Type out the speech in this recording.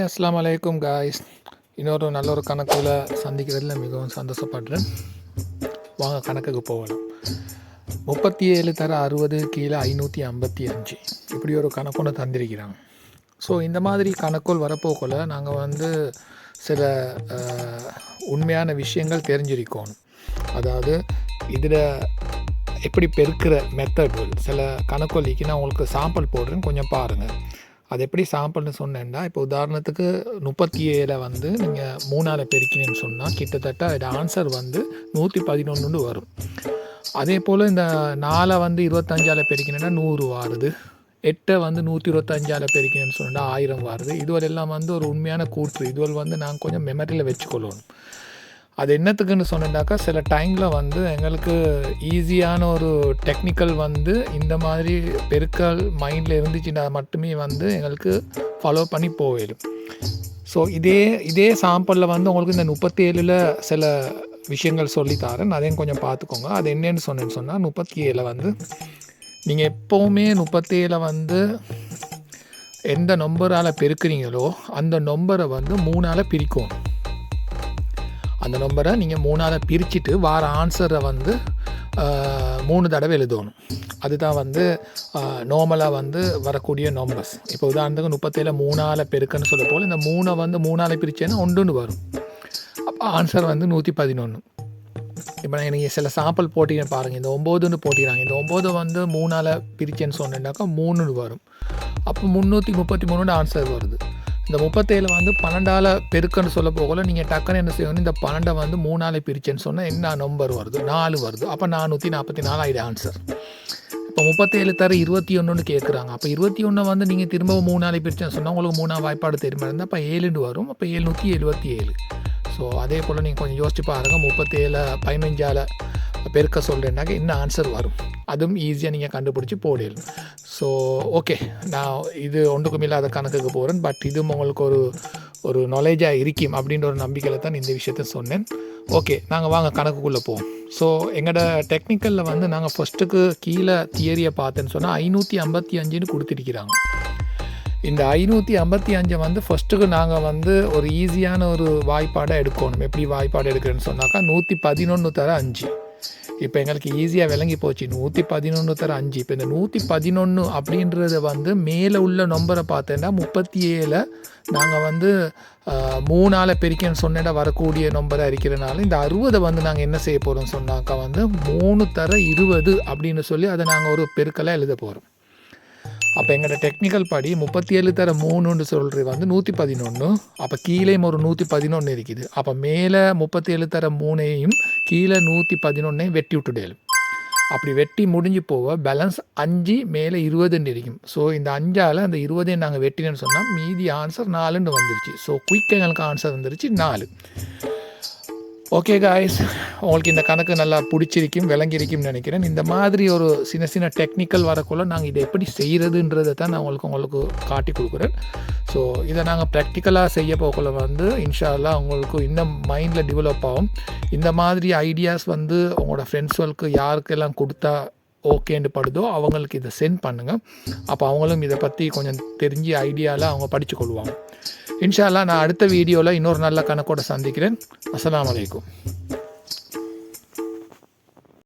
அஸ்ஸலாமு அலைக்கும் காய்ஸ். இன்னொரு நல்ல ஒரு கணக்கில் சந்திக்கிறதுல மிகவும் சந்தோஷப்படுறேன். வாங்க கணக்குக்கு போகலாம். 37 தர 60 கீழே 555 இப்படி ஒரு கணக்கு ஒன்று தந்திருக்கிறாங்க. ஸோ இந்த மாதிரி கணக்குள் வரப்போக்குள்ள நாங்கள் சில உண்மையான விஷயங்கள் தெரிஞ்சிருக்கணும். அதாவது இதில் எப்படி பெருக்கிற மெத்தட்கள் சில கணக்கொல்லிக்கு நான் உங்களுக்கு சாம்பிள் போடுறேன், கொஞ்சம் பாருங்கள். அது எப்படி சாம்பிள்னு சொன்னேன்னா, இப்போ உதாரணத்துக்கு 37 நீங்கள் 3ஆல் பெருக்கினேன்னு சொன்னால் கிட்டத்தட்ட அது ஆன்சர் 111 வரும். அதே போல் இந்த 4 25ஆல் பெருக்கினேன்னா 100 வருது. 8 125ஆல் பெருக்கினேன்னு சொன்னால் 1000 வருது. இதுவரை எல்லாம் ஒரு உண்மையான கூற்று. இதுவரை நாங்கள் கொஞ்சம் மெமரியில் வச்சுக்கொள்ளணும். அது என்னத்துக்குன்னு சொன்னாக்கா, சில டைமில் எங்களுக்கு ஈஸியான ஒரு டெக்னிக்கல் இந்த மாதிரி பெருக்கல் மைண்டில் இருந்துச்சுன்னா மட்டுமே எங்களுக்கு ஃபாலோ பண்ணி போயிடும். ஸோ இதே சாம்பிளில் உங்களுக்கு இந்த 37 சில விஷயங்கள் சொல்லித்தரேன், அதையும் கொஞ்சம் பார்த்துக்கோங்க. அது என்னன்னு சொன்னால் 37 நீங்கள் எப்போவுமே 37 எந்த நம்பரால் பெருக்குறீங்களோ அந்த நம்பரை 3ஆல் பிரிக்கணும். அந்த நம்பரை நீங்கள் 3ஆல் பிரிச்சுட்டு வார ஆன்சரை 3 தடவை எழுதணும். அதுதான் நார்மலாக வரக்கூடிய நம்பர்ஸ். இப்போ உதாரணத்துக்கு 37 3ஆல் பெருக்குன்னு சொல்ல போல் இந்த 3 3ஆல் பிரிச்சேன்னா 1 வரும். அப்போ ஆன்சர் 111. இப்போ நீங்கள் சில சாம்பிள் போட்டிங்க பாருங்கள். இந்த 9ன்னு போட்டிக்கிறாங்க. இந்த 9 3ஆல் பிரிச்சேன்னு சொன்னேன்னாக்கா 3 வரும். அப்போ 333 ஆன்சர் வருது. இந்த 37 12ஆல் பெருக்குன்னு சொல்ல போகல நீங்கள் டக்குன்னு என்ன செய்யணும், இந்த 12 3ஆல் பிரிச்சேன்னு சொன்னால் என்ன நம்பர் வருது, 4 வருது. அப்போ 444 ஆகிடு ஆன்சர். இப்போ 37 தர 21 கேட்குறாங்க. அப்போ 21 நீங்கள் திரும்பவும் 3ஆல் பிரிச்சேன்னு சொன்னால் உங்களுக்கு 3ஆம் வாய்ப்பாடு தெரியுமா இருந்தால் அப்போ 7 வரும். அப்போ 777. ஸோ அதே போல் நீங்கள் கொஞ்சம் யோசிச்சு பாருங்கள். 37 15ஆல் பெருக்க சொல்கிறேன்னாக்க என்ன ஆன்சர் வரும், அதுவும் ஈஸியாக நீங்கள் கண்டுபிடிச்சி போடலாம். ஸோ ஓகே, நான் இது ஒன்றுக்கும் இல்லாத கணக்குக்கு போகிறேன். பட் இதுவும் உங்களுக்கு ஒரு நாலேஜாக இருக்கும் அப்படின்ற ஒரு நம்பிக்கையில் தான் இந்த விஷயத்த சொன்னேன். ஓகே, நாங்கள் வாங்க கணக்குக்குள்ளே போவோம். ஸோ எங்களோட டெக்னிக்கலில் நாங்கள் ஃபஸ்ட்டுக்கு கீழே தியரியை பார்த்தேன்னு சொன்னால் 555ன்னு கொடுத்துருக்கிறாங்க. இந்த 555 ஃபஸ்ட்டுக்கு நாங்கள் ஒரு ஈஸியான ஒரு வாய்ப்பாடாக எடுக்கணும். எப்படி வாய்ப்பாடு எடுக்கிறேன்னு சொன்னாக்கா 111 தர 5. இப்போ எங்களுக்கு ஈஸியாக விளங்கி போச்சு. 111 தர 5. இப்போ இந்த 111 அப்படின்றத மேலே உள்ள நம்பரை பார்த்தேன்னா 37 நாங்கள் 3ஆல் பெருக்கின்னு சொன்னேன்னா வரக்கூடிய நம்பராக இருக்கிறனால இந்த 60 நாங்கள் என்ன செய்ய போகிறோம்னு சொன்னாக்கா 3 தர 20 அப்படின்னு சொல்லி அதை நாங்கள் ஒரு பெருக்கலாக எழுத போகிறோம். அப்போ எங்களோட டெக்னிக்கல் படி 37 தர 3ன்னு சொல்கிறது 111. அப்போ கீழே ஒரு 111 இருக்குது. அப்போ மேலே 37 தர 3ஐயும் கீழே 111ஐயும் வெட்டி விட்டுடலும். அப்படி வெட்டி முடிஞ்சு போக பேலன்ஸ் 5 மேலே 20ன்னு இருக்கும். ஸோ இந்த 5ஆல் அந்த 20ஐயும் நாங்கள் வெட்டினேன்னு சொன்னால் மீதி ஆன்சர் 4ன்னு வந்துருச்சு. ஸோ குயிக்காக எங்களுக்கு ஆன்சர் வந்துருச்சு 4. ஓகே காய்ஸ், உங்களுக்கு இந்த கணக்கு நல்லா பிடிச்சிருக்கும், விளங்கியிருக்கும்னு நினைக்கிறேன். இந்த மாதிரி ஒரு சின்ன டெக்னிக்கல் வரக்குள்ள நாங்கள் இதை எப்படி செய்கிறதுன்றதை தான் நான் உங்களுக்கு காட்டி கொடுக்குறேன். ஸோ இதை நாங்கள் ப்ராக்டிக்கலாக செய்ய போக்குள்ள இன்ஷா அல்லாஹ் உங்களுக்கு இன்னும் மைண்டில் டெவலப் ஆகும். இந்த மாதிரி ஐடியாஸ் உங்களோட ஃப்ரெண்ட்ஸ்களுக்கு யாருக்கெல்லாம் கொடுத்தா ஓகேன்னு படுதோ அவங்களுக்கு இதை சென்ட் பண்ணுங்கள். அப்போ அவங்களும் இதை பற்றி கொஞ்சம் தெரிஞ்சு ஐடியாவில் அவங்க படித்து கொள்வாங்க. இன்ஷா அல்லாஹ் நான் அடுத்த வீடியோவில் இன்னொரு நல்ல கணக்கோடு சந்திக்கிறேன். அஸ்ஸலாமு அலைக்கும்.